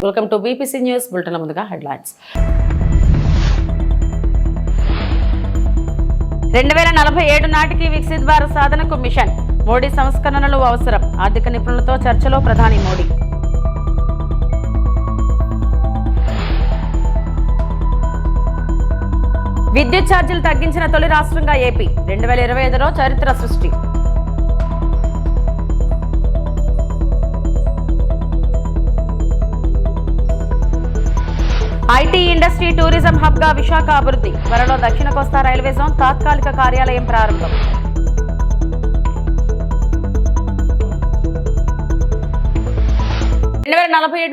Welcome to BPC news bulletin. ముందుగా headlines. 2047 నాటికి వికసిత్ భారత్ సాధనకు మిషన్. మోడీ సంస్కరణలు అవసరం. ఆర్థిక నిపుణులతో చర్చలో ప్రధాని మోడీ. విద్యుత్ ఛార్జీలు తగ్గించిన తొలి రాష్ట్రంగా ఏపీ. 2025లో చరిత్ర సృష్టి. ఐటీ ఇండస్ట్రీ టూరిజం హబ్ గా విశాఖ అభివృద్ధి. త్వరలో దక్షిణ కోస్తా రైల్వే జోన్ తాత్కాలిక కార్యాలయం ప్రారంభం.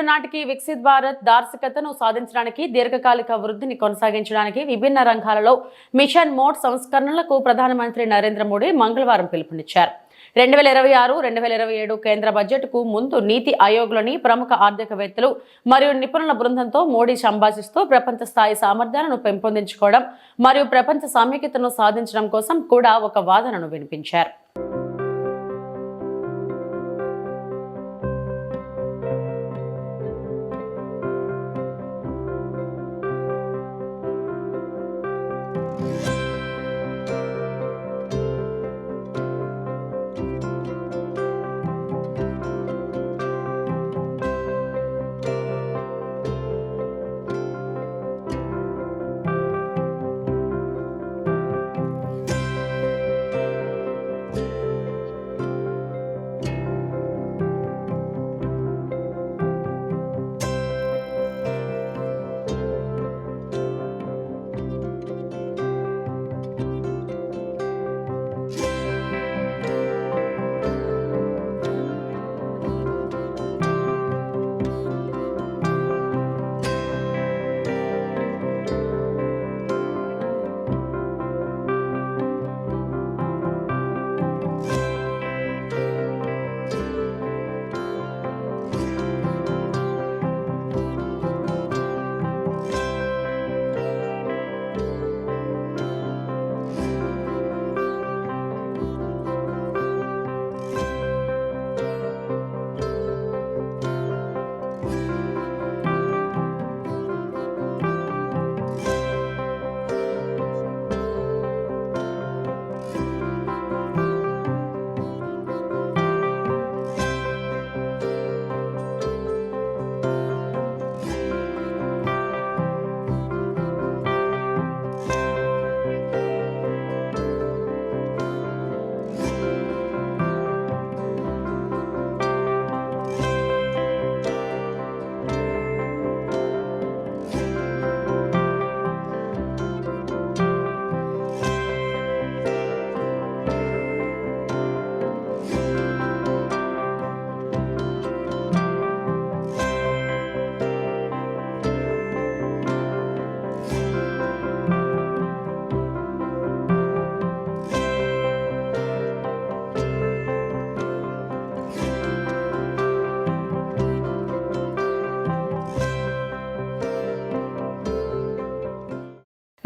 నాటికి వికసిత్ భారత్ దార్శకతను సాధించడానికి, దీర్ఘకాలిక వృద్ధిని కొనసాగించడానికి విభిన్న రంగాలలో మిషన్ మోడ్ సంస్కరణలకు ప్రధానమంత్రి నరేంద్ర మోడీ మంగళవారం పిలుపునిచ్చారు. 2026-2027 కేంద్ర బడ్జెట్కు ముందు నీతి ఆయోగ్లోని ప్రముఖ ఆర్థికవేత్తలు మరియు నిపుణుల బృందంతో మోడీ సంభాషిస్తూ ప్రపంచ స్థాయి సామర్థ్యాలను పెంపొందించుకోవడం మరియు ప్రపంచ సామ్యతను సాధించడం కోసం కూడా ఒక వాదనను వినిపించారు.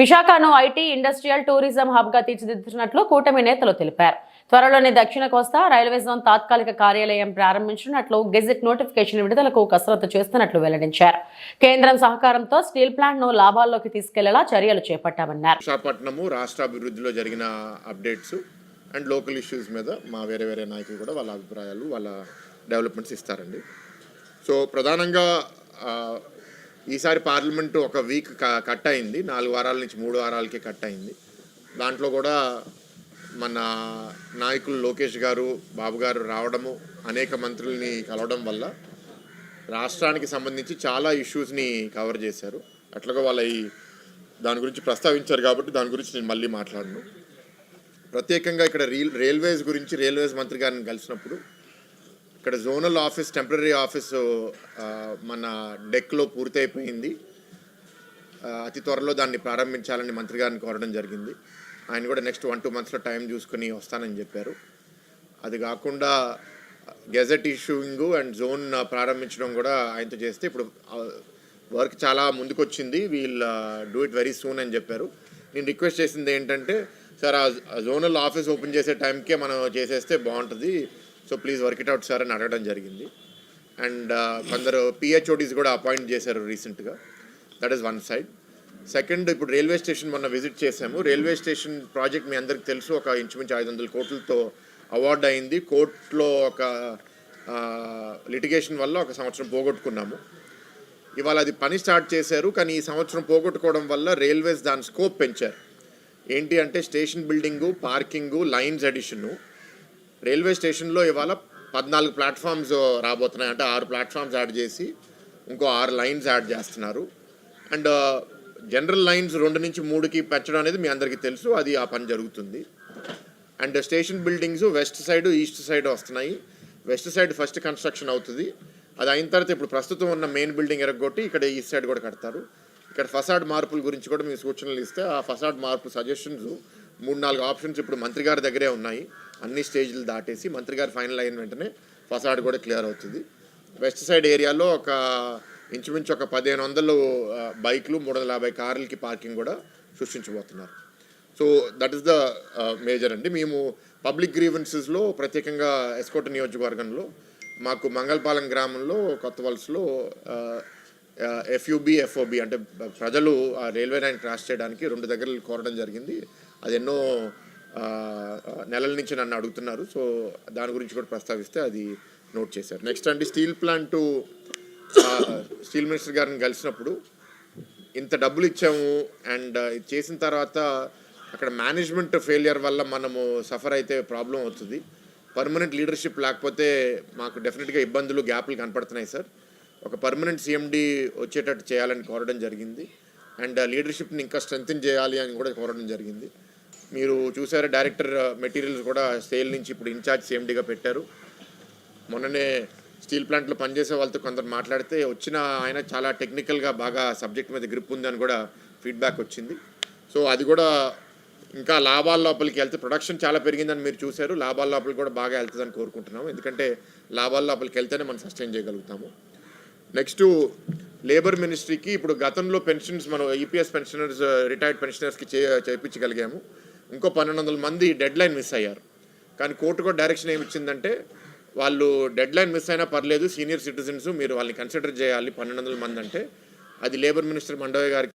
విశాఖను ఐటీ ఇండస్ట్రియల్ టూరిజం హబ్ గా తీర్చిదిద్దుతున్నట్లు కూటమి నేతలు తెలిపారు. త్వరలోనే దక్షిణ కోస్తా రైల్వే జోన్ తాత్కాలిక కార్యాలయం ప్రారంభించినట్లు గెజిట్ నోటిఫికేషన్ విడుదలకు కసరత్తు చేస్తున్నట్లు వెల్లడించారు. కేంద్రం సహకారంతో స్టీల్ ప్లాంట్ ను లాభాల్లోకి తీసుకెళ్లేలా చర్యలు చేపట్టామన్నారు. విశాఖపట్నము రాష్ట్ర అభివృద్ధిలో జరిగిన అప్డేట్స్ అండ్ లోకల్ ఇష్యూస్ మీద మా వేరే నాయకులు కూడా వాళ్ళ అభిప్రాయాలు, వాళ్ళ డెవలప్మెంట్స్ ఇస్తారండి. సో ప్రధానంగా ఈసారి పార్లమెంటు ఒక వీక్ కట్ అయింది. 4 వారాల నుంచి 3 వారాలకే కట్ అయింది. దాంట్లో కూడా మన నాయకులు లోకేష్ గారు, బాబు గారు రావడము, అనేక మంత్రుల్ని కలవడం వల్ల రాష్ట్రానికి సంబంధించి చాలా ఇష్యూస్ని కవర్ చేశారు. అట్లాగా వాళ్ళ దాని గురించి ప్రస్తావించారు కాబట్టి దాని గురించి నేను మళ్ళీ మాట్లాడను. ప్రత్యేకంగా ఇక్కడ రైల్వేస్ గురించి రైల్వేస్ మంత్రి గారిని కలిసినప్పుడు ఇక్కడ జోనల్ ఆఫీస్, టెంపరీ ఆఫీసు మన డెక్లో పూర్తయిపోయింది. అతి త్వరలో దాన్ని ప్రారంభించాలని మంత్రి గారిని కోరడం జరిగింది. ఆయన కూడా నెక్స్ట్ 1-2 మంత్స్లో టైం చూసుకొని వస్తానని చెప్పారు. అది కాకుండా గెజెట్ ఇష్యూయింగ్ అండ్ జోన్ ప్రారంభించడం కూడా ఆయనతో చేస్తే ఇప్పుడు వర్క్ చాలా ముందుకు వచ్చింది. We'll do it very soon అని చెప్పారు. నేను రిక్వెస్ట్ చేసింది ఏంటంటే, సార్ ఆ జోనల్ ఆఫీస్ ఓపెన్ చేసే టైంకే మనం చేసేస్తే బాగుంటుంది, so please work it out sir అని అడగడం జరిగింది. అండ్ కొందరు పిహెచ్ఓడీస్ కూడా అపాయింట్ చేశారు రీసెంట్గా. That is one side. Second, ఇప్పుడు రైల్వే స్టేషన్ మొన్న విజిట్ చేశాము. రైల్వే స్టేషన్ ప్రాజెక్ట్ మీ అందరికీ తెలుసు, ఒక ఇంచుమించు 500 కోట్లతో అవార్డు అయింది. కోర్టులో ఒక లిటిగేషన్ వల్ల ఒక సంవత్సరం పోగొట్టుకున్నాము. ఇవాళ అది పని స్టార్ట్ చేశారు, కానీ ఈ సంవత్సరం పోగొట్టుకోవడం వల్ల రైల్వేస్ దాని స్కోప్ పెంచారు. ఏంటి అంటే station building, parking, lines addition. Railway స్టేషన్లో ఇవాళ 14 ప్లాట్ఫామ్స్ రాబోతున్నాయి. అంటే 6 ప్లాట్ఫామ్స్ యాడ్ చేసి ఇంకో 6 లైన్స్ యాడ్ చేస్తున్నారు. అండ్ జనరల్ లైన్స్ 2 నుంచి 3కి పెంచడం అనేది మీ అందరికీ తెలుసు, అది ఆ పని జరుగుతుంది. And station buildings west side, east side వస్తున్నాయి. వెస్ట్ సైడ్ ఫస్ట్ కన్స్ట్రక్షన్ అవుతుంది. అది అయిన తర్వాత ఇప్పుడు ప్రస్తుతం ఉన్న మెయిన్ బిల్డింగ్ ఎరగొట్టి ఇక్కడ ఈస్ట్ సైడ్ కూడా కడతారు. ఇక్కడ ఫసాడ్ మార్పుల గురించి కూడా మీరు సూచనలు ఇస్తే ఆ ఫసాడ్ మార్పు సజెషన్స్ 3-4 ఆప్షన్స్ ఇప్పుడు మంత్రి గారి దగ్గరే ఉన్నాయి. అన్ని స్టేజ్లు దాటేసి మంత్రి గారు ఫైనల్ అయిన వెంటనే ఫసాడ్ కూడా క్లియర్ అవుతుంది. వెస్ట్ సైడ్ ఏరియాలో ఒక ఇంచుమించు ఒక 1500 బైక్లు, 350 కార్లకి పార్కింగ్ కూడా సృష్టించబోతున్నారు. So that is the major అండి. మేము పబ్లిక్ గ్రీవెన్సెస్లో ప్రత్యేకంగా ఎస్కోట నియోజకవర్గంలో మాకు మంగళపాలెం గ్రామంలో కొత్త వలసలో ఎఫ్యూబీ, ఎఫ్ఓబి అంటే ప్రజలు ఆ రైల్వే లైన్ క్రాస్ చేయడానికి 2 దగ్గరలు కోరడం జరిగింది. అది ఎన్నో నెలల నుంచి నన్ను అడుగుతున్నారు. సో దాని గురించి కూడా ప్రస్తావిస్తే అది నోట్ చేశారు. నెక్స్ట్ అండి, స్టీల్ ప్లాంటు స్టీల్ మినిస్టర్ గారిని కలిసినప్పుడు ఇంత డబ్బులు ఇచ్చాము అండ్ ఇది చేసిన తర్వాత అక్కడ మేనేజ్మెంట్ ఫెయిలియర్ వల్ల మనము సఫర్ అయితే ప్రాబ్లం అవుతుంది. పర్మనెంట్ లీడర్షిప్ లేకపోతే మాకు డెఫినెట్గా ఇబ్బందులు, గ్యాప్లు కనపడుతున్నాయి సార్. ఒక పర్మనెంట్ సిఎండి వచ్చేటట్టు చేయాలని కోరడం జరిగింది. అండ్ లీడర్షిప్ని ఇంకా స్ట్రెంగ్తెన్ చేయాలి అని కూడా కోరడం జరిగింది. మీరు చూసారా, డైరెక్టర్ మెటీరియల్స్ కూడా సేల్ నుంచి ఇప్పుడు ఇన్ఛార్జ్ సిఎండిగా పెట్టారు. మొన్ననే స్టీల్ ప్లాంట్లో పనిచేసే వాళ్ళతో కొందరు మాట్లాడితే వచ్చిన ఆయన చాలా టెక్నికల్గా బాగా సబ్జెక్ట్ మీద గ్రిప్ ఉందని కూడా ఫీడ్బ్యాక్ వచ్చింది. సో అది కూడా ఇంకా లాభాల లోపలికి వెళ్తే, ప్రొడక్షన్ చాలా పెరిగిందని మీరు చూశారు, లాభాల లోపలికి కూడా బాగా వెళ్తుందని కోరుకుంటున్నాము. ఎందుకంటే లాభాల లోపలికి వెళ్తేనే మనం సస్టైన్ చేయగలుగుతాము. నెక్స్ట్, లేబర్ మినిస్ట్రీకి ఇప్పుడు గతంలో పెన్షన్స్ మనం ఈపీఎస్ పెన్షనర్స్, రిటైర్డ్ పెన్షనర్స్కి చేయించగలిగాము. ఇంకో 1200 మంది డెడ్ లైన్ మిస్ అయ్యారు. కానీ కోర్టు కూడా డైరెక్షన్ ఏమి ఇచ్చిందంటే వాళ్ళు డెడ్ లైన్ మిస్ అయినా పర్లేదు, సీనియర్ సిటిజన్స్ మీరు వాళ్ళని కన్సిడర్ చేయాలి 1200 మంది అంటే. అది లేబర్ మినిస్టర్ మండవయ్య గారికి.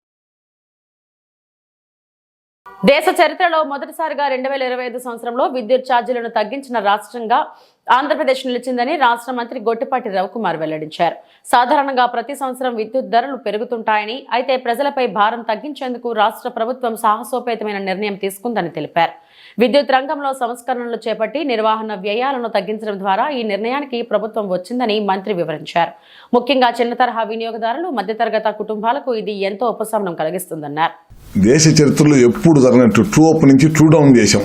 దేశ చరిత్రలో మొదటిసారిగా 2025 సంవత్సరంలో విద్యుత్ ఛార్జీలను తగ్గించిన రాష్ట్రంగా ఆంధ్రప్రదేశ్ నిలిచిందని రాష్ట్ర మంత్రి గొట్టిపాటి రవికుమార్ వెల్లడించారు. సాధారణంగా ప్రతి సంవత్సరం విద్యుత్ ధరలు పెరుగుతుంటాయని, అయితే ప్రజలపై భారం తగ్గించేందుకు రాష్ట్ర ప్రభుత్వం సాహసోపేతమైన నిర్ణయం తీసుకుందని తెలిపారు. విద్యుత్ రంగంలో సంస్కరణలు చేపట్టి నిర్వహణ వ్యయాలను తగ్గించడం ద్వారా ఈ నిర్ణయానికి ప్రభుత్వం వచ్చిందని మంత్రి వివరించారు. ముఖ్యంగా చిన్న తరహా వినియోగదారులు, మధ్యతరగతి కుటుంబాలకు ఇది ఎంతో ఉపశమనం కలిగిస్తుందన్నారు. దేశ చరిత్రలో ఎప్పుడు జరిగినట్టు ట్రూ అప్ నుంచి ట్రూ డౌన్ చేశాం.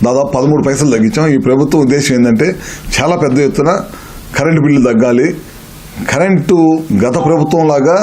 దాదాపు 13 పైసలు తగ్గించాం. ఈ ప్రభుత్వం ఉద్దేశం ఏంటంటే చాలా పెద్ద ఎత్తున కరెంటు బిల్లు తగ్గాలి. కరెంటు గత ప్రభుత్వం లాగా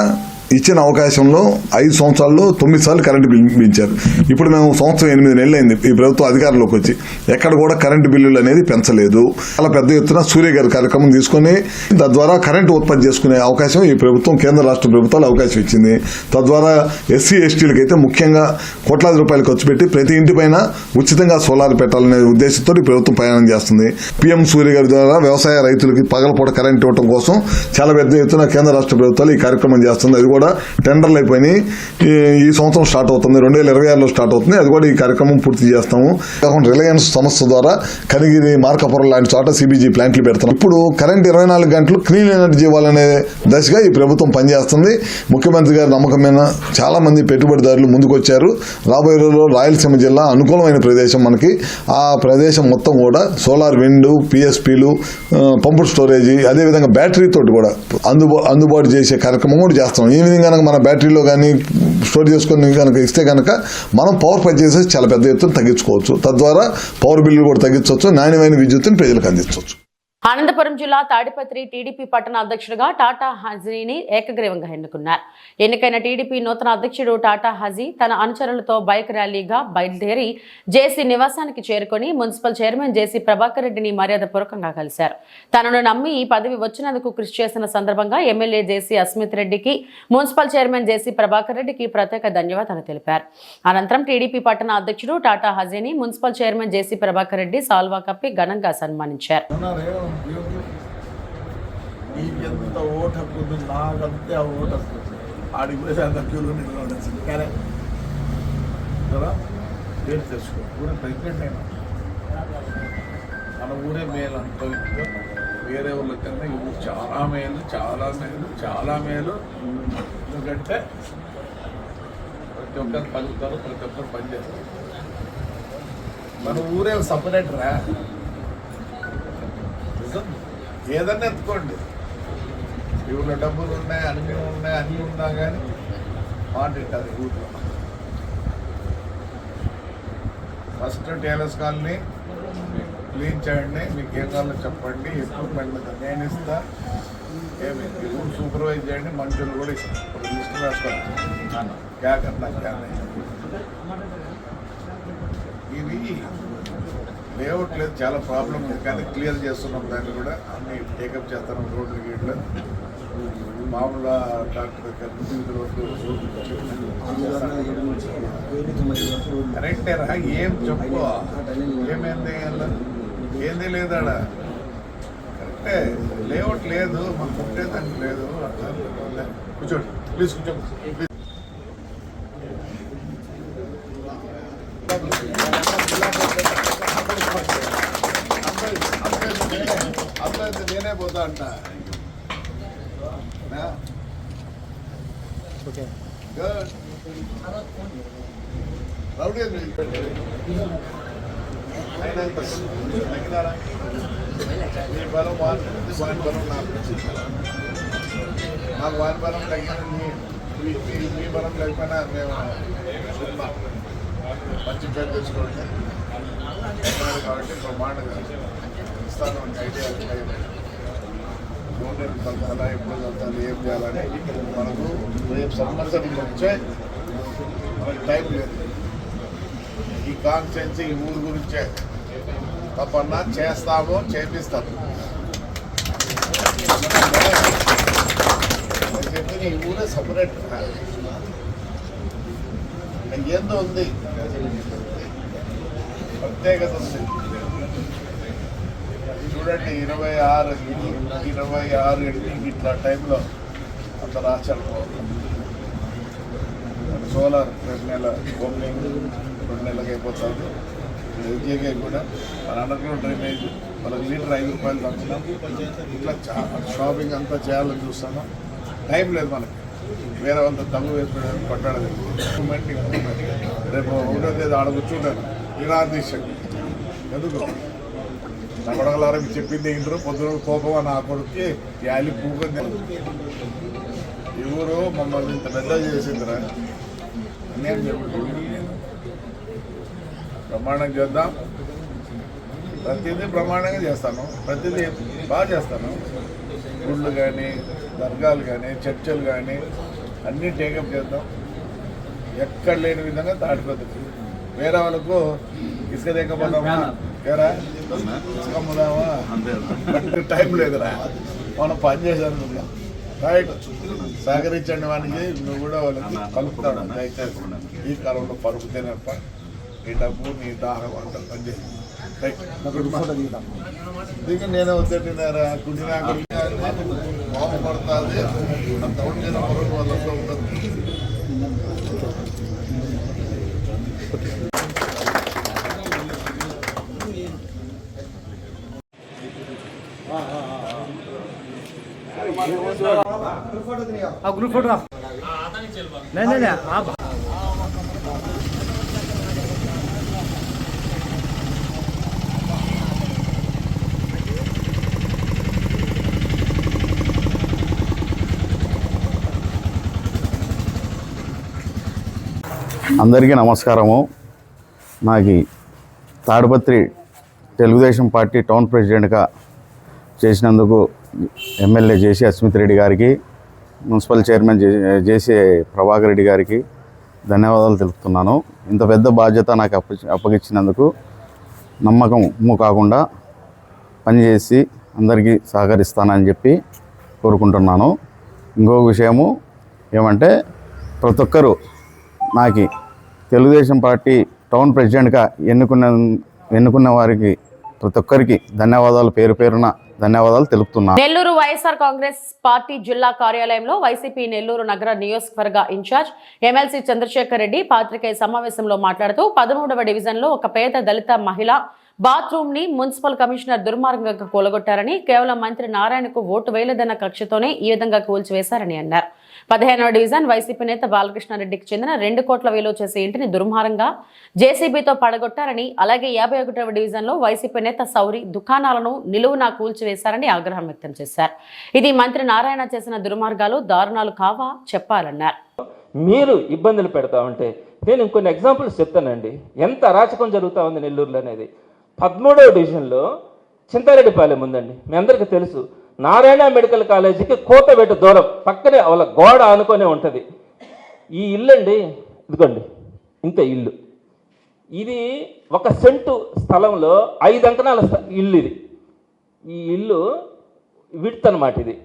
ఇచ్చిన అవకాశంలో 5 సంవత్సరాల్లో 9 సార్లు కరెంటు బిల్లు పెంచారు. ఇప్పుడు మేము సంవత్సరం 8 నెలలు అయింది ఈ ప్రభుత్వం అధికారంలోకి వచ్చి, ఎక్కడ కూడా కరెంటు బిల్లులు అనేది పెంచలేదు. చాలా పెద్ద ఎత్తున సూర్య గారి కార్యక్రమం తీసుకుని తద్వారా కరెంటు ఉత్పత్తి చేసుకునే అవకాశం ఈ ప్రభుత్వం, కేంద్ర రాష్ట్ర ప్రభుత్వాలు అవకాశం ఇచ్చింది. తద్వారా ఎస్సీ ఎస్టీలకు అయితే ముఖ్యంగా కోట్లాది రూపాయలు ఖర్చు పెట్టి ప్రతి ఇంటి పైన ఉచితంగా సోలార్ పెట్టాలనే ఉద్దేశంతో ఈ ప్రభుత్వం ప్రయాణం చేస్తుంది. పీఎం సూర్య గారి ద్వారా వ్యవసాయ రైతులకి పగలపూట కరెంటు ఇవ్వడం కోసం చాలా పెద్ద ఎత్తున కేంద్ర రాష్ట్ర ప్రభుత్వాలు ఈ కార్యక్రమం చేస్తుంది. అది కూడా టెండర్లు అయిపోయినాయి. ఈ సంవత్సరం స్టార్ట్ అవుతుంది, 2026లో స్టార్ట్ అవుతుంది. అది కూడా ఈ కార్యక్రమం పూర్తి చేస్తాము. రిలయన్స్ సంస్థ ద్వారా కనిగిరి, మార్కాపురం లాంటి చోట సిబిజీ ప్లాంట్లు పెడతాం. ఇప్పుడు కరెంట్ 24 గంటలు క్లీన్ ఎనర్జీ ఇవ్వాలనే దశగా ఈ ప్రభుత్వం పనిచేస్తుంది. ముఖ్యమంత్రి గారి నమ్మకమైన చాలా మంది పెట్టుబడిదారులు ముందుకొచ్చారు. రాబోయే రోజుల్లో రాయలసీమ జిల్లా అనుకూలమైన ప్రదేశం మనకి. ఆ ప్రదేశం మొత్తం కూడా సోలార్, విండ్, పిఎస్పీలు, పంపుడ్ స్టోరేజీ, అదేవిధంగా బ్యాటరీ తోటి కూడా అందుబాటు చేసే కార్యక్రమం కూడా చేస్తాం. ఈ విధంగా కనుక మన బ్యాటరీలో కానీ స్టోర్ చేసుకుని కనుక ఇస్తే కనుక మనం పవర్ పర్చేసెస్ చాలా పెద్ద ఎత్తున తగ్గించుకోవచ్చు. తద్వారా పవర్ బిల్లు కూడా తగ్గించవచ్చు, నాణ్యమైన విద్యుత్తుని ప్రజలకు అందించవచ్చు. అనంతపురం జిల్లా తాడిపత్రి టీడీపీ పట్టణ అధ్యక్షుడిగా టాటా హజీని ఏకగ్రీవంగా ఎన్నుకున్నారు. ఎన్నికైన టీడీపీ నూతన అధ్యక్షుడు టాటా హజీ తన అనుచరులతో బైక్ ర్యాలీగా బయలుదేరి జేసీ నివాసానికి చేరుకుని మున్సిపల్ చైర్మన్ జేసీ ప్రభాకర్ రెడ్డిని మర్యాదపూర్వకంగా కలిశారు. తనను నమ్మి ఈ పదవి వచ్చినందుకు కృషి చేసిన సందర్భంగా ఎమ్మెల్యే జేసీ అస్మిత్ రెడ్డికి, మున్సిపల్ చైర్మన్ జేసీ ప్రభాకర్ రెడ్డికి ప్రత్యేక ధన్యవాదాలు తెలిపారు. అనంతరం టీడీపీ పట్టణ అధ్యక్షుడు టాటా హజీని మున్సిపల్ చైర్మన్ జేసీ ప్రభాకర్ రెడ్డి సాల్వా కప్పి ఘనంగా సన్మానించారు. ఈ ఎంత ఓటు హక్కు ఉంది, నాకంతే ఆ ఓటు హక్కు ఉంది. ఆడికి పోయి అంత క్యూలో నిలబడాల్సింది కానీ కదా పేరు తెచ్చుకో ఊరే ప్రెగ్నెంట్ అయినా మన ఊరే మేలు అనుభవించడం వేరే ఊళ్ళకన్నా ఈ ఊరు చాలా మేలు చాలా మేలు చాలా మేలు. ఎందుకంటే ప్రతి ఒక్కరు పలుకుతారు, ప్రతి ఒక్కరు పనిచేస్తారు. మన ఊరే సపరేట్ రా, ఏదన్నా ఎత్తుకోండి. ఊళ్ళో డబ్బులు ఉన్నాయి, అన్నీ ఉన్నా కానీ మాట ఇట్టారు ఊళ్ళో. ఫస్ట్ టేలర్స్ కాలనీ క్లీన్ చేయండి, మీకు ఏం కావాలో చెప్పండి, ఎక్విప్మెంట్ నేను ఇస్తా. ఏమి ఊరు సూపర్వైజ్ చేయండి, మనుషులు కూడా ఇస్తాను. ఇప్పుడు లిస్ట్ రాసుకోండి క్యా కన్నా క్యా नहीं. ఇవి లేఅవుట్ లేదు, చాలా ప్రాబ్లం ఉంది కానీ క్లియర్ చేస్తున్నాం. దాన్ని కూడా అన్ని టేకప్ చేస్తున్నాం. రోడ్లు గీట్లు మామూలుగా డాక్టర్ కరెక్టే రా. ఏం చెప్పు, ఏమైంది ఏంది లేదాడ కరెక్టే. లేఅవుట్ లేదు, మాకు కుట్టేదానికి లేదు. అట్లా కూర్చోండి ప్లీజ్, కూర్చోండి. అబ్బాయి నేనే పోతా అంట. రౌడీ తగ్గినారా? మీ బలం వాడుతుంది, వాని బలం నాకు వాని బలం తగ్గిన మీ బలం లేకపోయినా మేము మంచి పేరు తెచ్చుకోండి కాబట్టి బ్రహ్మాండంగా ఇస్తాను ఐడియా. జూనియర్ కలపాలా, ఎప్పుడు కలపాలి, ఏం చేయాలని మనకు రేపు సంవత్సరం వచ్చే మనకు టైం లేదు. ఈ కాన్స్టిట్యున్సీ ఈ ఊరు గురించే తప్పన్నా చేస్తాము, చేపిస్తాము. చెప్తే ఈ ఊరే సపరేట్ ఏందో ఉంది, ప్రత్యేకత ఉంది. చూడండి 26 ఇట్లా టైంలో అంత రాశారు. సోలార్ 2 నెలల ఓపెనింగ్ 2 నెలలకు అయిపోతుంది. ఎల్జీకే కూడా మన అండర్గ్రౌండ్ డ్రైనేజ్ వాళ్ళకి లీటర్ 5 రూపాయలు పంచున్నాం. ఇట్లా షాపింగ్ అంతా చేయాలని చూస్తాను. టైం లేదు మనకి. వేరే వాళ్ళతో తగ్గు వేసుకోవడానికి పట్టాడదు. రేపు 1వ తేదీ ఆడ కూర్చుంటాను నిరాదీశంగా. ఎందుకు నా కొడగలారా చెప్పింది ఇంటారు. పొద్దున కోపం నా కొడుక్కి యాలి పూకొని ఈ ఊరు మమ్మల్ని ఇంత పెద్ద చేసిందిరా. నేను చెప్తున్నాను బ్రహ్మాండంగా చేద్దాం. ప్రతిదీ బ్రహ్మాండంగా చేస్తాను, ప్రతిదీ బాగా చేస్తాను. గుళ్ళు కానీ, దర్గాలు కానీ, చర్చలు కానీ అన్నీ టేకప్ చేద్దాం. ఎక్కడ లేని విధంగా తాడిపోతుంది. వేరే వాళ్ళకు ఇసుక దిగపోదామా, ఏరా ఇసుక అమ్ముదామా, టైం లేదురా. మనం పని చేశాను రైట్. సహకరించండి వానికి. నువ్వు కూడా వాళ్ళకి కలుపుతాడు. దయచేసి ఈ కాలంలో పరుపు తినప్ప నీ డబ్బు నీ దాహం అంతా పనిచేసి దీనికి నేనే వద్దన్నారా. కుట్టినా బాగుపడుతుంది. అంత ఉండిన పొరుగు వాళ్ళంతా ఉంటుంది. ग्रुप फोटो नहीं आप అందరికీ నమస్కారము. నాకు తాడిపత్రి తెలుగుదేశం పార్టీ టౌన్ ప్రెసిడెంట్గా చేసినందుకు ఎమ్మెల్యే జేసీ అస్మిత్ రెడ్డి గారికి, మున్సిపల్ చైర్మన్ జేసీ ప్రభాకర్ రెడ్డి గారికి ధన్యవాదాలు తెలుపుతున్నాను. ఇంత పెద్ద బాధ్యత నాకు అప్పగించినందుకు నమ్మకము కాకుండా పనిచేసి అందరికీ సహకరిస్తానని చెప్పి కోరుకుంటున్నాను. ఇంకో విషయము ఏమంటే ప్రతి ఒక్కరూ నాకు తెలుగుదేశం పార్టీ టౌన్ ప్రెసిడెంట్గా ఎన్నుకున్న వారికి ప్రతి ఒక్కరికి ధన్యవాదాలు, పేరు పేరున ధన్యవాదాలు తెలుపుతున్నాను. నెల్లూరు వైఎస్ఆర్ కాంగ్రెస్ పార్టీ జిల్లా కార్యాలయంలో వైసీపీ నెల్లూరు నగర నియోజకవర్గ ఇన్ఛార్జ్ ఎమ్మెల్సీ చంద్రశేఖర్ రెడ్డి పాత్రికేయ సమావేశంలో మాట్లాడుతూ 13వ డివిజన్లో ఒక పేద దళిత మహిళ బాత్రూమ్ ని మున్సిపల్ కమిషనర్ దుర్మార్గంగా కూలగొట్టారని, కేవలం మంత్రి నారాయణకు ఓటు వేయలేదన్న కక్షతోనే ఈ విధంగా కూల్చివేశారని అన్నారు. 15వ డివిజన్ వైసీపీ నేత బాలకృష్ణారెడ్డికి చెందిన 2 కోట్ల విలువ చేసే ఇంటిని దుర్మార్గంగా జేసీబీతో పడగొట్టారని, అలాగే 51వ డివిజన్లో వైసీపీ నేత సౌరి దుకాణాలను నిలువునా కూల్చివేశారని ఆగ్రహం వ్యక్తం చేశారు. ఇది మంత్రి నారాయణ చేసిన దుర్మార్గాలు, దారుణాలు కావా చెప్పాలన్నారు. మీరు ఇబ్బందులు పెడతా ఉంటే నేను ఇంకొన్ని ఎగ్జాంపుల్స్ చెప్తానండి. ఎంత అరాచకం జరుగుతూ ఉంది నెల్లూరులో అనేది. 13వ డివిజన్లో చింతారెడ్డిపాలెం ఉందండి, మీ అందరికీ తెలుసు. నారాయణ మెడికల్ కాలేజీకి కోతబెట్టు దూరం పక్కనే వాళ్ళ గోడ ఆనుకొనే ఉంటుంది. ఈ ఇల్లు అండి, ఇదిగోండి ఇంత ఇల్లు. ఇది 1 సెంటు స్థలంలో 5 అంకణాల ఇల్లు. ఈ ఇల్లు విడ్త్ అనమాట. ఇది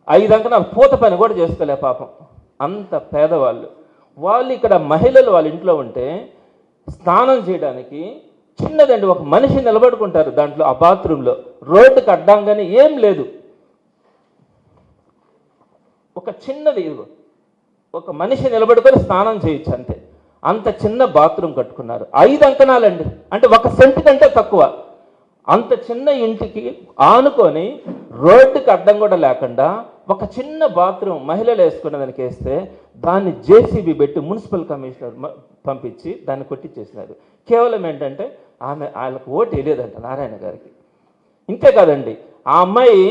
5 అంకణాలు, పూత పని కూడా చేసుకోలే పాపం, అంత పేదవాళ్ళు. వాళ్ళు ఇక్కడ మహిళలు వాళ్ళ ఇంట్లో ఉంటే స్నానం చేయడానికి చిన్నదండి, ఒక మనిషి నిలబడుకుంటారు దాంట్లో, ఆ బాత్రూంలో. రోడ్డుకి అడ్డంగానే ఏం లేదు, ఒక చిన్నది, ఒక మనిషి నిలబడుకొని స్నానం చేయొచ్చు అంతే. అంత చిన్న బాత్రూమ్ కట్టుకున్నారు. 5 అంకణాలండి, అంటే 1 సెంటు కంటే తక్కువ. అంత చిన్న ఇంటికి ఆనుకొని రోడ్డుకి అడ్డం కూడా లేకుండా ఒక చిన్న బాత్రూమ్ మహిళలు వేసుకున్న దానికి వేస్తే దాన్ని జేసీబీ పెట్టి మున్సిపల్ కమిషనర్ పంపించి దాన్ని కొట్టించేసినారు. కేవలం ఏంటంటే వాళ్ళకు ఓటు వేయలేదంట నారాయణ గారికి. ఇంతే కాదండి, ఆ అమ్మాయి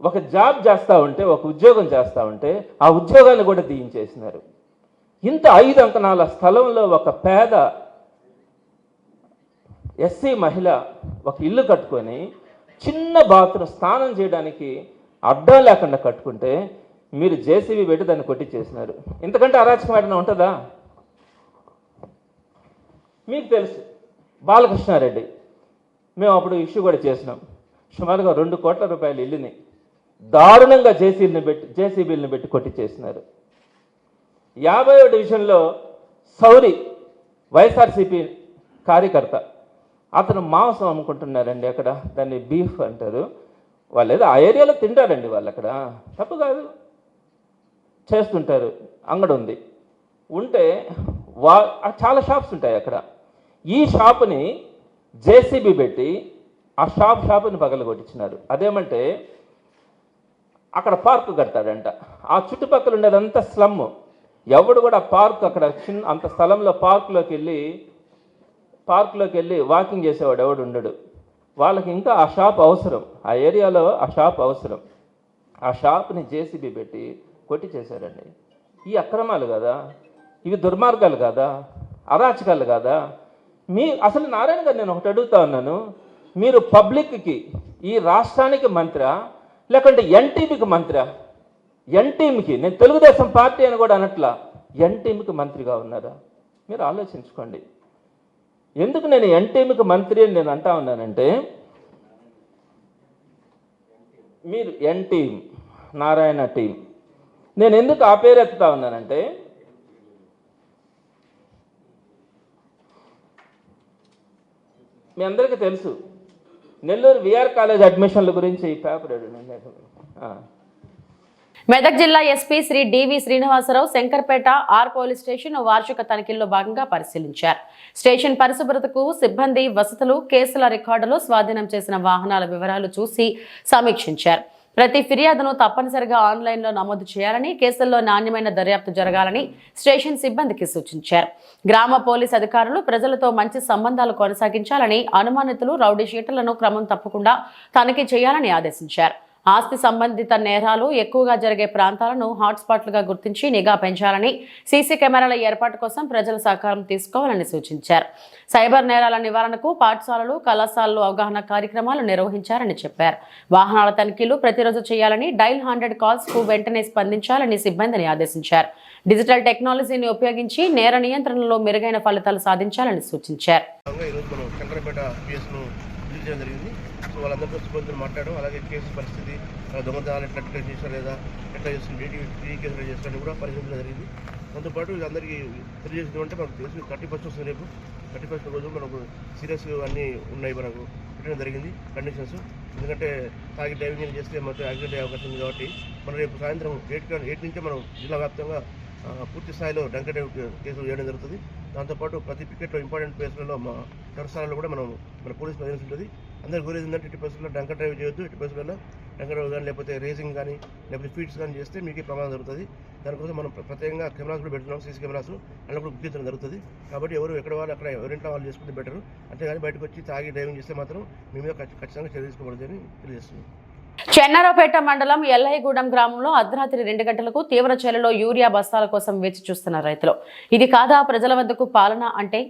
ఒక జాబ్ చేస్తూ ఉంటే, ఒక ఉద్యోగం చేస్తూ ఉంటే ఆ ఉద్యోగాన్ని కూడా తీయించేసినారు. ఇంత 5 అంకణాల స్థలంలో ఒక పేద ఎస్సీ మహిళ ఒక ఇల్లు కట్టుకొని చిన్న బాత్రూమ్ స్నానం చేయడానికి అడ్డం లేకుండా కట్టుకుంటే మీరు జేసీబీ పెట్టి దాన్ని కొట్టించేసినారు. ఇంతకంటే అరాచకమైన ఉంటుందా? మీకు తెలుసు బాలకృష్ణారెడ్డి, మేము అప్పుడు ఇష్యూ కూడా చేసినాం. సుమారుగా 2 కోట్ల రూపాయల ఇల్లుని దారుణంగా జేసీబీలను పెట్టి కొట్టించేసినారు. 50వ డివిజన్లో సౌరి వైఎస్ఆర్సీపీ కార్యకర్త, అతను మాంసం అమ్ముకుంటున్నారండి అక్కడ, దాన్ని బీఫ్ అంటారు. వాళ్ళు ఏదో ఆ ఏరియాలో తింటారండి, వాళ్ళు అక్కడ తప్పు కాదు, చేస్తుంటారు. అంగడి ఉంది, ఉంటే చాలా షాప్స్ ఉంటాయి అక్కడ. ఈ షాపుని జేసీబీ పెట్టి ఆ షాపుని పగలగొట్టించినారు. అదేమంటే అక్కడ పార్కు కడతాడంట, ఆ చుట్టుపక్కల ఉండేదంతా స్లమ్. ఎవడు కూడా పార్క్ అక్కడ అంత స్థలంలో పార్కులోకి వెళ్ళి వాకింగ్ చేసేవాడు ఎవడు ఉండడు. వాళ్ళకి ఇంకా ఆ షాప్ అవసరం, ఆ ఏరియాలో ఆ షాప్ అవసరం. ఆ షాప్ని జేసీబీ పెట్టి కొట్టి చేశారండి. ఈ అక్రమాలు కదా, ఇవి దుర్మార్గాలు కదా, అరాచకాలు కదా. అసలు నారాయణ గారు నేను ఒకటి అడుగుతా ఉన్నాను, మీరు పబ్లిక్కి ఈ రాష్ట్రానికి మంత్రా లేకుంటే ఎన్టీవీకి మంత్రా? ఎన్టీవీకి, నేను తెలుగుదేశం పార్టీ అని కూడా అనట్లా, ఎన్టీవీకి మంత్రిగా ఉన్నారా? మీరు ఆలోచించుకోండి. ఎందుకు నేను ఎన్టీవీకి మంత్రి అని నేను అంటా ఉన్నానంటే, మీరు ఎన్టీవీ నారాయణ టీం, నేను ఎందుకు ఆ పేరు ఎత్తుతా ఉన్నానంటే, మీ అందరికీ తెలుసు నెల్లూరు విఆర్ కాలేజ్ అడ్మిషన్ల గురించి పేపర్. మెదక్ జిల్లా SP Shri DV Srinivasarao Shankarpet R police station వార్షిక తనిఖీల్లో భాగంగా పరిశీలించారు. స్టేషన్ పరిశుభ్రతకు, సిబ్బంది వసతులు, కేసుల రికార్డులు, స్వాధీనం చేసిన వాహనాల వివరాలు చూసి సమీక్షించారు. ప్రతి ఫిర్యాదును తప్పనిసరిగా ఆన్లైన్లో నమోదు చేయాలని, కేసుల్లో నాణ్యమైన దర్యాప్తు జరగాలని స్టేషన్ సిబ్బందికి సూచించారు. గ్రామ పోలీస్ అధికారులు ప్రజలతో మంచి సంబంధాలు కొనసాగించాలని, అనుమానితులు, రౌడీ షీటర్లను క్రమం తప్పకుండా తనిఖీ చేయాలని ఆదేశించారు. ఆస్తి సంబంధిత నేరాలు ఎక్కువగా జరిగే ప్రాంతాలను హాట్స్పాట్లుగా గుర్తించి నిఘా పెంచాలని, సీసీ కెమెరాల ఏర్పాటు కోసం ప్రజల సహకారం తీసుకోవాలని సూచించారు. సైబర్ నేరాల నివారణకు పాఠశాలలు, కళాశాలలు అవగాహన కార్యక్రమాలు నిర్వహించారని చెప్పారు. వాహనాల తనిఖీలు ప్రతిరోజు చేయాలని, డైల్ 100 కాల్స్ కు వెంటనే స్పందించాలని సిబ్బందిని ఆదేశించారు. డిజిటల్ టెక్నాలజీని ఉపయోగించి నేర నియంత్రణలో మెరుగైన ఫలితాలు సాధించాలని సూచించారు. సో వాళ్ళందరితో సిబ్బందులు మాట్లాడడం, అలాగే కేసు పరిస్థితి, దొంగతనాలు ఎట్లా డిటెక్ట్ చేసినా లేదా ఎట్లా చేస్తుంది, టీవీ కేసులు చేసినట్టు కూడా పరిశీలించడం జరిగింది. దాంతోపాటు అందరికీ తెలియజేసింది అంటే మనకు తెలుసు 31st వస్తుంది రేపు. 31st రోజు మనకు సీరియస్ అన్నీ ఉన్నాయి, మనకు పెట్టడం జరిగింది కండిషన్స్. ఎందుకంటే తాగి డ్రైవింగ్ చేస్తే మనకు యాక్సిడెంట్ అయ్యే అవకాశం ఉంది కాబట్టి మనం రేపు సాయంత్రం 8 నుంచే మనం జిల్లా వ్యాప్తంగా పూర్తి స్థాయిలో డ్రంక్ అండ్ డ్రైవ్ కేసులు చేయడం జరుగుతుంది. దాంతోపాటు ప్రతి పికెట్లో ఇంపార్టెంట్ ప్లేస్లలో మా చౌరస్తాలలో కూడా మన పోలీస్ ప్రజెన్స్ ఉంటుంది. అందరికీ గురించి ఏంటంటే 80% డ్రంక్ అండ్ డ్రైవ్ చేయొద్దు, 80% డ్రంక్ అండ్ డ్రైవ్ కానీ లేకపోతే రేసింగ్ కానీ లేకపోతే ఫీడ్స్ కానీ చేస్తే మీకు ప్రమాదం జరుగుతుంది. దానికోసం మనం ప్రత్యేకంగా కెమెరాస్ కూడా పెడుతున్నాం, సీసీ కెమెరాస్ అలా కూడా గుర్తించడం జరుగుతుంది. కాబట్టి ఎవరు ఎక్కడ వాళ్ళు అక్కడ ఎవరింట్లో వాళ్ళు చేసుకుంటే బెటర్. అంతేగాని బయటకు వచ్చి తాగి డ్రైవింగ్ చేస్తే మాత్రం మీ మీద ఖచ్చితంగా చర్య తీసుకోబడుతుందని తెలియజేస్తుంది. చెన్నారావుపేట మండలం ఎల్లయ్యగూడెం గ్రామంలో అర్ధరాత్రి 2 గంటలకు తీవ్ర చలిలో యూరియా బస్తాల కోసం వేచి చూస్తున్న రైతులు. ఇది కాదా ప్రజల వద్దకు పాలన అంటే?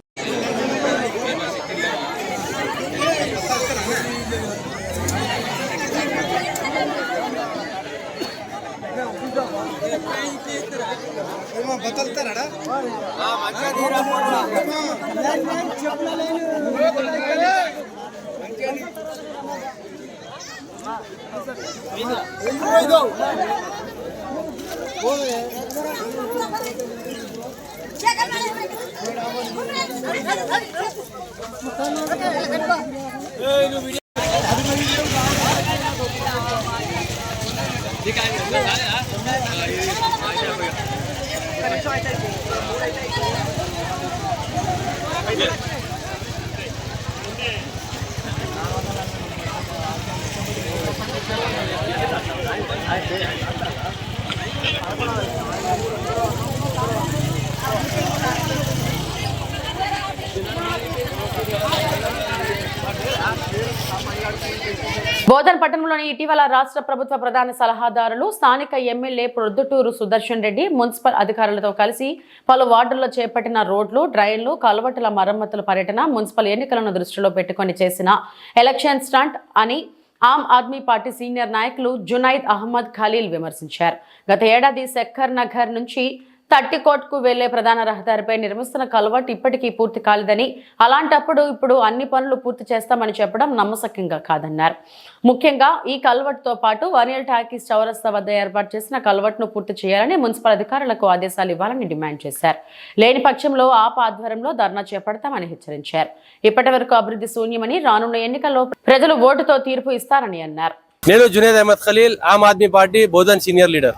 బోధన్ పట్టణంలోని ఇటీవల రాష్ట్ర ప్రభుత్వ ప్రధాన సలహాదారులు స్థానిక ఎమ్మెల్యే ప్రొద్దుటూరు సుదర్శన్ రెడ్డి మున్సిపల్ అధికారులతో కలిసి పలు వార్డుల్లో చేపట్టిన రోడ్లు, డ్రైన్లు, కలవట్టుల మరమ్మతుల పర్యటన మున్సిపల్ ఎన్నికలను దృష్టిలో పెట్టుకుని చేసిన ఎలక్షన్ స్టంట్ అని ఆమ్ ఆద్మీ పార్టీ సీనియర్ నాయకులు జునైద్ అహ్మద్ ఖలీల్ విమర్శించారు. గత ఏడాది శక్కర్ నగర్ నుంచి తట్టికోట్కు వెళ్లే ప్రధాన రహదారిపై నిర్మిస్తున్న కల్వర్ట్ ఇప్పటికీ పూర్తి కాలేదని, అలాంటప్పుడు ఇప్పుడు అన్ని పనులు పూర్తి చేస్తామని చెప్పడం నమ్మశక్యంగా కాదన్నారు. ముఖ్యంగా ఈ కల్వర్ట్ తో పాటు వనియల్ టాకీస్ చౌరస్తా వద్ద ఏర్పాటు చేసిన కల్వర్ట్ ను పూర్తి చేయాలని మున్సిపల్ అధికారులకు ఆదేశాలు ఇవ్వాలని డిమాండ్ చేశారు. లేని పక్షంలో ఆప్ ఆధ్వర్యంలో ధర్నా చేపడతామని హెచ్చరించారు. ఇప్పటి వరకు అభివృద్ధి శూన్యమని, రానున్న ఎన్నికల్లో ప్రజలు ఓటుతో తీర్పు ఇస్తారని అన్నారు. నేను Junaid Ahmed Khalil, Aam Aadmi Party Bodhan senior leader.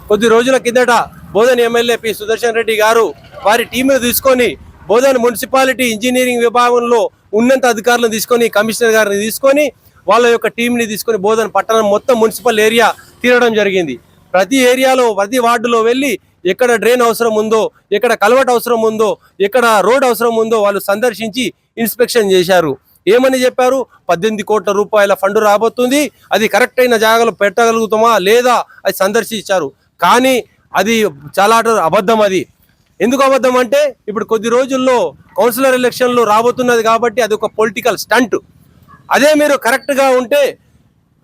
కొద్ది రోజుల కిందట బోధన్ ఎమ్మెల్యే పి సుదర్శన్ రెడ్డి గారు వారి టీంను తీసుకొని బోధన్ మున్సిపాలిటీ ఇంజనీరింగ్ విభాగంలో ఉన్నత అధికారులను తీసుకొని, కమిషనర్ గారిని తీసుకొని, వాళ్ళ యొక్క టీంని తీసుకొని బోధన్ పట్టణం మొత్తం మున్సిపల్ ఏరియా తీరడం జరిగింది. ప్రతి ఏరియాలో ప్రతి వార్డులో వెళ్ళి ఎక్కడ డ్రైన్ అవసరం ఉందో, ఎక్కడ కల్వర్ట్ అవసరం ఉందో, ఎక్కడ రోడ్ అవసరం ఉందో వాళ్ళు సందర్శించి ఇన్స్పెక్షన్ చేశారు. ఏమని చెప్పారు? 18 కోట్ల రూపాయల ఫండ్ రాబోతుంది, అది కరెక్ట్ అయిన జాగాలో పెట్టగలుగుతామా లేదా అది సందర్శించారు. కానీ అది చాలా అబద్ధం. అది ఎందుకు అబద్ధం అంటే ఇప్పుడు కొద్ది రోజుల్లో కౌన్సిలర్ ఎలక్షన్లు రాబోతున్నది కాబట్టి అది ఒక పొలిటికల్ స్టంట్. అదే మీరు కరెక్ట్గా ఉంటే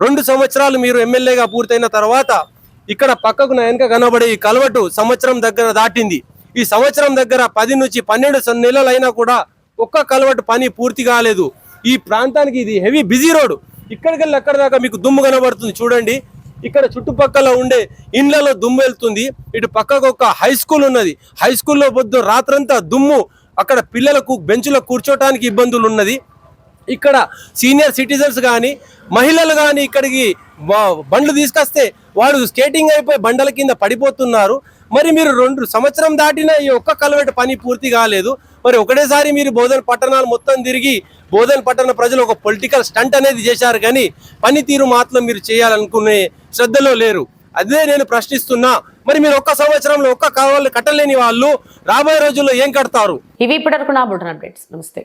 2 సంవత్సరాలు మీరు ఎమ్మెల్యేగా పూర్తయిన తర్వాత ఇక్కడ పక్కకు వెనక కనబడే ఈ కల్వర్టు సంవత్సరం దగ్గర దాటింది. ఈ సంవత్సరం దగ్గర 10 నుంచి 12 నెలలు అయినా కూడా ఒక్క కల్వర్టు పని పూర్తి కాలేదు. ఈ ప్రాంతానికి ఇది హెవీ బిజీ రోడ్. ఇక్కడికి వెళ్ళి అక్కడ దాకా మీకు దుమ్ము కనబడుతుంది చూడండి. ఇక్కడ చుట్టుపక్కల ఉండే ఇండ్లలో దుమ్ము వెళ్తుంది. ఇటు పక్కకు ఒక హై స్కూల్ ఉన్నది. హై స్కూల్లో పొద్దు రాత్రంతా దుమ్ము, అక్కడ పిల్లలకు బెంచ్లో కూర్చోటానికి ఇబ్బందులు ఉన్నది. ఇక్కడ సీనియర్ సిటిజన్స్ కానీ మహిళలు కానీ ఇక్కడికి బండ్లు తీసుకొస్తే వాళ్ళు స్కేటింగ్ అయిపోయి బండల కింద పడిపోతున్నారు. మరి మీరు 2 సంవత్సరం దాటినా ఈ ఒక్క కల్వర్ట్ పని పూర్తి కాలేదు. మరి ఒకటేసారి మీరు బోధన్ పట్టణాలు మొత్తం తిరిగి బోధన్ పట్టణ ప్రజలు ఒక పొలిటికల్ స్టంట్ అనేది చేశారు, కానీ పనితీరు మాత్రం మీరు చేయాలనుకునే శ్రద్ధలో లేరు. అదే నేను ప్రశ్నిస్తున్నా. మరి మీరు ఒక్క సంవత్సరంలో ఒక్క కావాలి కట్టలేని వాళ్ళు రాబోయే రోజుల్లో ఏం కడతారు? ఇవి ఇప్పటివరకు నా బులెటిన్ అప్డేట్స్. నమస్తే.